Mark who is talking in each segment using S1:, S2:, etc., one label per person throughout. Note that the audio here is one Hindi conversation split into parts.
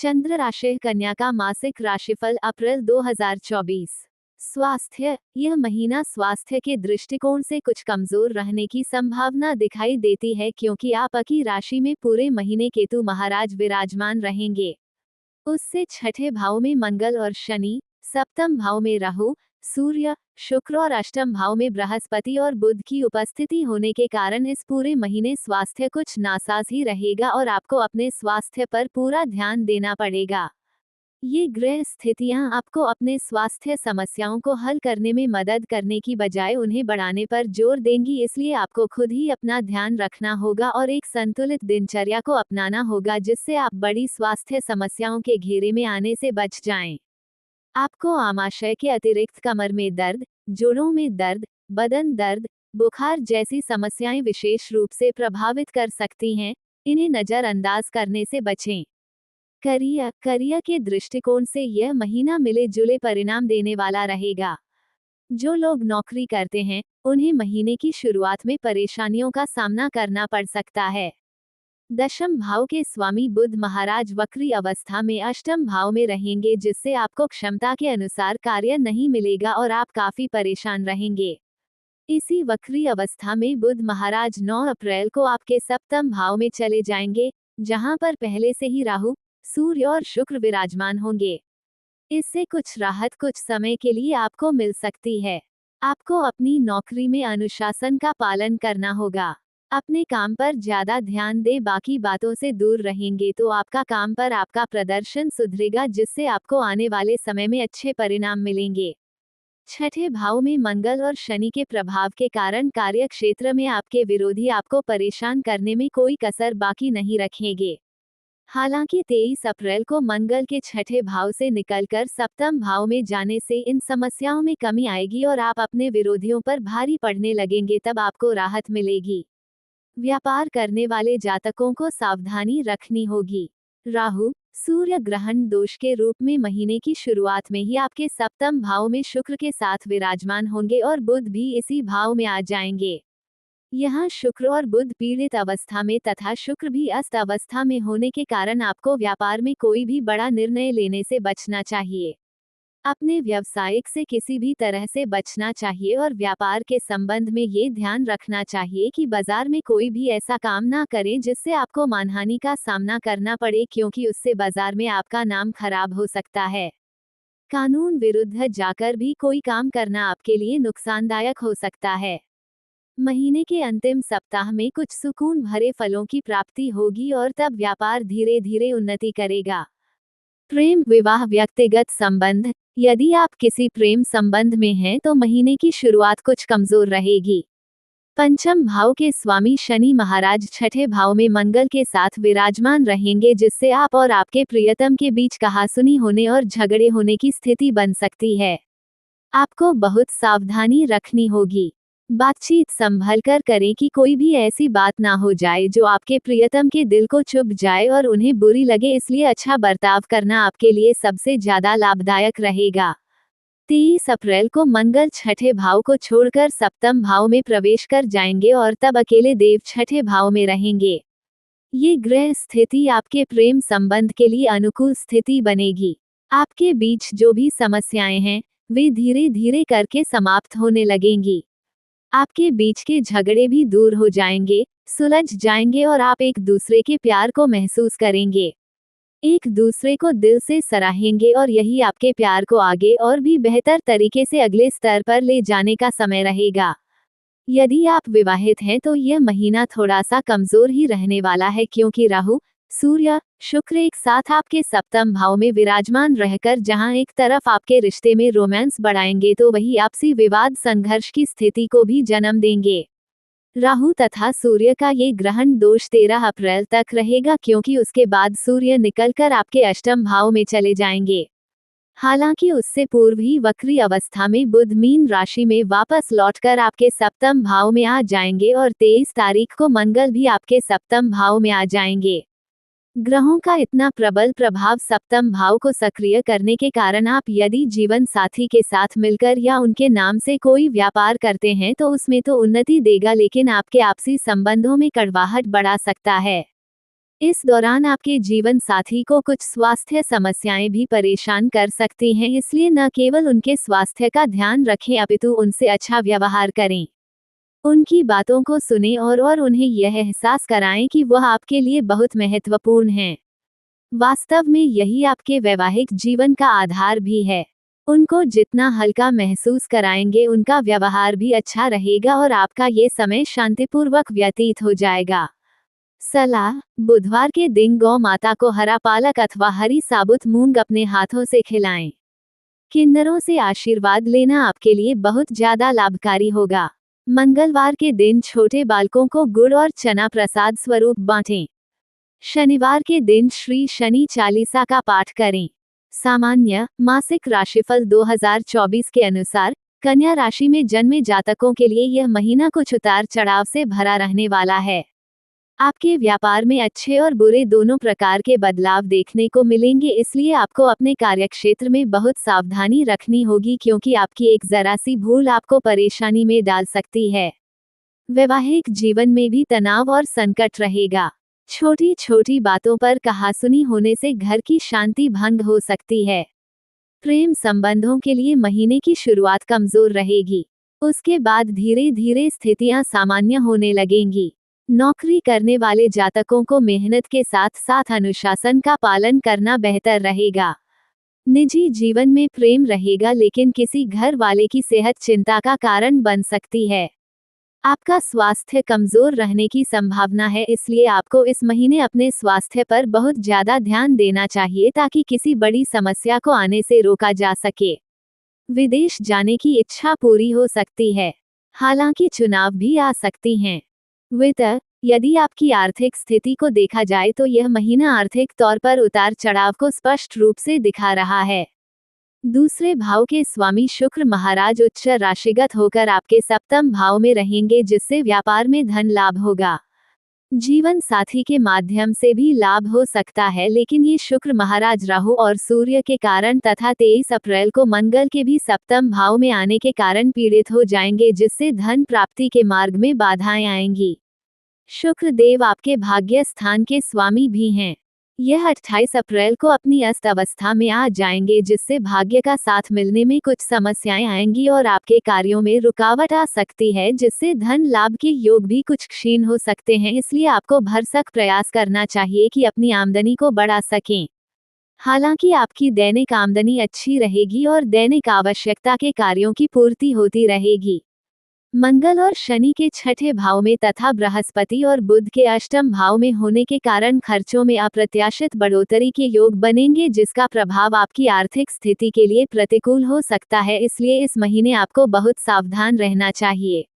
S1: चंद्र राशि कन्या का मासिक राशिफल अप्रैल 2024। स्वास्थ्य। यह महीना स्वास्थ्य के दृष्टिकोण से कुछ कमजोर रहने की संभावना दिखाई देती है क्योंकि आपकी राशि में पूरे महीने केतु महाराज विराजमान रहेंगे। उससे छठे भाव में मंगल और शनि, सप्तम भाव में राहु, सूर्य, शुक्र और अष्टम भाव में बृहस्पति और बुध की उपस्थिति होने के कारण इस पूरे महीने स्वास्थ्य कुछ नासाज ही रहेगा और आपको अपने स्वास्थ्य पर पूरा ध्यान देना पड़ेगा। ये ग्रह स्थितियां आपको अपने स्वास्थ्य समस्याओं को हल करने में मदद करने की बजाय उन्हें बढ़ाने पर जोर देंगी, इसलिए आपको खुद ही अपना ध्यान रखना होगा और एक संतुलित दिनचर्या को अपनाना होगा जिससे आप बड़ी स्वास्थ्य समस्याओं के घेरे में आने से बच जाएं। आपको आमाशय के अतिरिक्त कमर में दर्द, जोड़ों में दर्द, बदन दर्द, बुखार जैसी समस्याएं विशेष रूप से प्रभावित कर सकती हैं। इन्हें नजरअंदाज करने से बचें। करियर के दृष्टिकोण से यह महीना मिले जुले परिणाम देने वाला रहेगा। जो लोग नौकरी करते हैं उन्हें महीने की शुरुआत में परेशानियों का सामना करना पड़ सकता है। दशम भाव के स्वामी बुध महाराज वक्री अवस्था में अष्टम भाव में रहेंगे जिससे आपको क्षमता के अनुसार कार्य नहीं मिलेगा और आप काफी परेशान रहेंगे। इसी वक्री अवस्था में बुध महाराज 9 अप्रैल को आपके सप्तम भाव में चले जाएंगे, जहां पर पहले से ही राहु, सूर्य और शुक्र विराजमान होंगे। इससे कुछ राहत कुछ समय के लिए आपको मिल सकती है। आपको अपनी नौकरी में अनुशासन का पालन करना होगा। अपने काम पर ज्यादा ध्यान दें, बाकी बातों से दूर रहेंगे तो आपका काम पर आपका प्रदर्शन सुधरेगा जिससे आपको आने वाले समय में अच्छे परिणाम मिलेंगे। छठे भाव में मंगल और शनि के प्रभाव के कारण कार्य क्षेत्र में आपके विरोधी आपको परेशान करने में कोई कसर बाकी नहीं रखेंगे। हालांकि 23 अप्रैल को मंगल के छठे भाव से निकलकर सप्तम भाव में जाने से इन समस्याओं में कमी आएगी और आप अपने विरोधियों पर भारी पड़ने लगेंगे, तब आपको राहत मिलेगी। व्यापार करने वाले जातकों को सावधानी रखनी होगी। राहु, सूर्य ग्रहण दोष के रूप में महीने की शुरुआत में ही आपके सप्तम भाव में शुक्र के साथ विराजमान होंगे और बुध भी इसी भाव में आ जाएंगे। यहाँ शुक्र और बुध पीड़ित अवस्था में तथा शुक्र भी अस्त अवस्था में होने के कारण आपको व्यापार में कोई भी बड़ा निर्णय लेने से बचना चाहिए। अपने व्यवसायिक से किसी भी तरह से बचना चाहिए और व्यापार के संबंध में ये ध्यान रखना चाहिए कि बाजार में कोई भी ऐसा काम ना करें जिससे आपको मानहानि का सामना करना पड़े, क्योंकि उससे बाजार में आपका नाम खराब हो सकता है। कानून विरुद्ध जाकर भी कोई काम करना आपके लिए नुकसानदायक हो सकता है। महीने के अंतिम सप्ताह में कुछ सुकून भरे फलों की प्राप्ति होगी और तब व्यापार धीरे धीरे उन्नति करेगा। प्रेम, विवाह, व्यक्तिगत संबंध। यदि आप किसी प्रेम संबंध में हैं तो महीने की शुरुआत कुछ कमजोर रहेगी। पंचम भाव के स्वामी शनि महाराज छठे भाव में मंगल के साथ विराजमान रहेंगे जिससे आप और आपके प्रियतम के बीच कहासुनी होने और झगड़े होने की स्थिति बन सकती है। आपको बहुत सावधानी रखनी होगी। बातचीत संभल कर करें कि कोई भी ऐसी बात ना हो जाए जो आपके प्रियतम के दिल को चुभ जाए और उन्हें बुरी लगे, इसलिए अच्छा बर्ताव करना आपके लिए सबसे ज्यादा लाभदायक रहेगा। 23 अप्रैल को मंगल छठे भाव को छोड़कर सप्तम भाव में प्रवेश कर जाएंगे और तब अकेले देव छठे भाव में रहेंगे। ये ग्रह स्थिति आपके प्रेम संबंध के लिए अनुकूल स्थिति बनेगी। आपके बीच जो भी समस्याएं हैं वे धीरे धीरे करके समाप्त होने लगेंगी। आपके बीच के झगड़े भी दूर हो जाएंगे, सुलझ जाएंगे और आप एक दूसरे के प्यार को महसूस करेंगे। एक दूसरे को दिल से सराहेंगे और यही आपके प्यार को आगे और भी बेहतर तरीके से अगले स्तर पर ले जाने का समय रहेगा। यदि आप विवाहित हैं तो यह महीना थोड़ा सा कमजोर ही रहने वाला है क्योंकि राहु, सूर्य, शुक्र एक साथ आपके सप्तम भाव में विराजमान रहकर जहां एक तरफ आपके रिश्ते में रोमांस बढ़ाएंगे तो वही आपसी विवाद संघर्ष की स्थिति को भी जन्म देंगे। राहु तथा सूर्य का ये ग्रहण दोष 13 अप्रैल तक रहेगा क्योंकि उसके बाद सूर्य निकलकर आपके अष्टम भाव में चले जाएंगे। हालांकि उससे पूर्व ही वक्री अवस्था में बुध मीन राशि में वापस लौटकर आपके सप्तम भाव में आ जाएंगे और 23 तारीख को मंगल भी आपके सप्तम भाव में आ जाएंगे। ग्रहों का इतना प्रबल प्रभाव सप्तम भाव को सक्रिय करने के कारण आप यदि जीवन साथी के साथ मिलकर या उनके नाम से कोई व्यापार करते हैं तो उसमें तो उन्नति देगा, लेकिन आपके आपसी संबंधों में कड़वाहट बढ़ा सकता है। इस दौरान आपके जीवन साथी को कुछ स्वास्थ्य समस्याएं भी परेशान कर सकती हैं, इसलिए न केवल उनके स्वास्थ्य का ध्यान रखें अपितु उनसे अच्छा व्यवहार करें। उनकी बातों को सुनें और उन्हें यह एहसास कराएं कि वह आपके लिए बहुत महत्वपूर्ण हैं। वास्तव में यही आपके वैवाहिक जीवन का आधार भी है। उनको जितना हल्का महसूस कराएंगे उनका व्यवहार भी अच्छा रहेगा और आपका ये समय शांतिपूर्वक व्यतीत हो जाएगा। सलाह: बुधवार के दिन गौ माता को हरा पालक अथवा हरी साबुत मूंग अपने हाथों से खिलाएं। किन्नरों से आशीर्वाद लेना आपके लिए बहुत ज्यादा लाभकारी होगा। मंगलवार के दिन छोटे बालकों को गुड़ और चना प्रसाद स्वरूप बांटें। शनिवार के दिन श्री शनि चालीसा का पाठ करें। सामान्य मासिक राशिफल 2024 के अनुसार कन्या राशि में जन्मे जातकों के लिए यह महीना कुछ उतार चढ़ाव से भरा रहने वाला है। आपके व्यापार में अच्छे और बुरे दोनों प्रकार के बदलाव देखने को मिलेंगे, इसलिए आपको अपने कार्यक्षेत्र में बहुत सावधानी रखनी होगी क्योंकि आपकी एक जरा सी भूल आपको परेशानी में डाल सकती है। वैवाहिक जीवन में भी तनाव और संकट रहेगा। छोटी छोटी बातों पर कहासुनी होने से घर की शांति भंग हो सकती है। प्रेम संबंधों के लिए महीने की शुरुआत कमजोर रहेगी, उसके बाद धीरे धीरे स्थितियां सामान्य होने लगेंगी। नौकरी करने वाले जातकों को मेहनत के साथ साथ अनुशासन का पालन करना बेहतर रहेगा। निजी जीवन में प्रेम रहेगा लेकिन किसी घर वाले की सेहत चिंता का कारण बन सकती है। आपका स्वास्थ्य कमजोर रहने की संभावना है, इसलिए आपको इस महीने अपने स्वास्थ्य पर बहुत ज्यादा ध्यान देना चाहिए ताकि किसी बड़ी समस्या को आने से रोका जा सके। विदेश जाने की इच्छा पूरी हो सकती है, हालांकि चुनाव भी आ सकती हैं। वित्त: यदि आपकी आर्थिक स्थिति को देखा जाए तो यह महीना आर्थिक तौर पर उतार चढ़ाव को स्पष्ट रूप से दिखा रहा है। दूसरे भाव के स्वामी शुक्र महाराज उच्च राशिगत होकर आपके सप्तम भाव में रहेंगे, जिससे व्यापार में धन लाभ होगा। जीवन साथी के माध्यम से भी लाभ हो सकता है, लेकिन ये शुक्र महाराज राहु और सूर्य के कारण तथा 23 अप्रैल को मंगल के भी सप्तम भाव में आने के कारण पीड़ित हो जाएंगे, जिससे धन प्राप्ति के मार्ग में बाधाएं आएंगी। शुक्र देव आपके भाग्य स्थान के स्वामी भी हैं। यह 28 अप्रैल को अपनी अस्त अवस्था में आ जाएंगे, जिससे भाग्य का साथ मिलने में कुछ समस्याएं आएंगी और आपके कार्यों में रुकावट आ सकती है, जिससे धन लाभ के योग भी कुछ क्षीण हो सकते हैं। इसलिए आपको भरसक प्रयास करना चाहिए कि अपनी आमदनी को बढ़ा सकें। हालांकि आपकी दैनिक आमदनी अच्छी रहेगी और दैनिक आवश्यकता के कार्यों की पूर्ति होती रहेगी। मंगल और शनि के छठे भाव में तथा बृहस्पति और बुध के अष्टम भाव में होने के कारण खर्चों में अप्रत्याशित बढ़ोतरी के योग बनेंगे, जिसका प्रभाव आपकी आर्थिक स्थिति के लिए प्रतिकूल हो सकता है। इसलिए इस महीने आपको बहुत सावधान रहना चाहिए।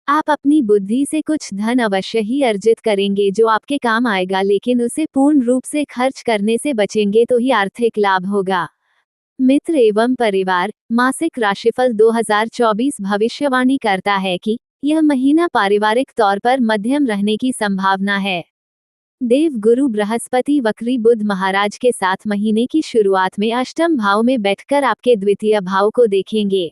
S1: आप अपनी बुद्धि से कुछ धन अवश्य ही अर्जित करेंगे जो आपके काम आएगा, लेकिन उसे पूर्ण रूप से खर्च करने से बचेंगे तो ही आर्थिक लाभ होगा। मित्र एवं परिवार: मासिक राशिफल 2024 भविष्यवाणी करता है कि यह महीना पारिवारिक तौर पर मध्यम रहने की संभावना है। देव गुरु बृहस्पति वक्री बुध महाराज के साथ महीने की शुरुआत में अष्टम भाव में बैठकर आपके द्वितीय भाव को देखेंगे।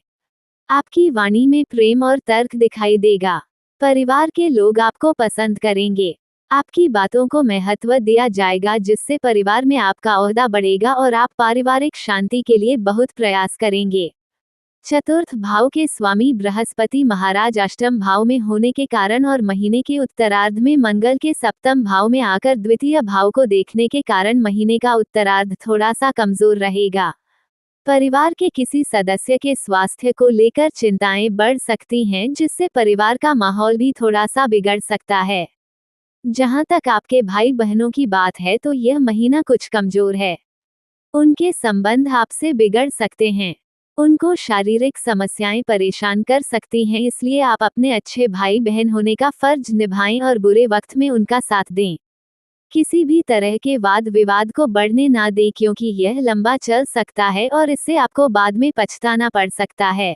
S1: आपकी वाणी में प्रेम और तर्क दिखाई देगा। परिवार के लोग आपको पसंद करेंगे। आपकी बातों को महत्व दिया जाएगा, जिससे परिवार में आपका ओहदा बढ़ेगा और आप पारिवारिक शांति के लिए बहुत प्रयास करेंगे। चतुर्थ भाव के स्वामी बृहस्पति महाराज अष्टम भाव में होने के कारण और महीने के उत्तरार्ध में मंगल के सप्तम भाव में आकर द्वितीय भाव को देखने के कारण महीने का उत्तरार्ध थोड़ा सा कमजोर रहेगा। परिवार के किसी सदस्य के स्वास्थ्य को लेकर चिंताएं बढ़ सकती हैं, जिससे परिवार का माहौल भी थोड़ा सा बिगड़ सकता है। जहां तक आपके भाई बहनों की बात है तो यह महीना कुछ कमजोर है। उनके संबंध आपसे बिगड़ सकते हैं। उनको शारीरिक समस्याएं परेशान कर सकती हैं, इसलिए आप अपने अच्छे भाई बहन होने का फर्ज निभाएं और बुरे वक्त में उनका साथ दें। किसी भी तरह के वाद विवाद को बढ़ने ना दें, क्योंकि यह लंबा चल सकता है और इससे आपको बाद में पछताना पड़ सकता है।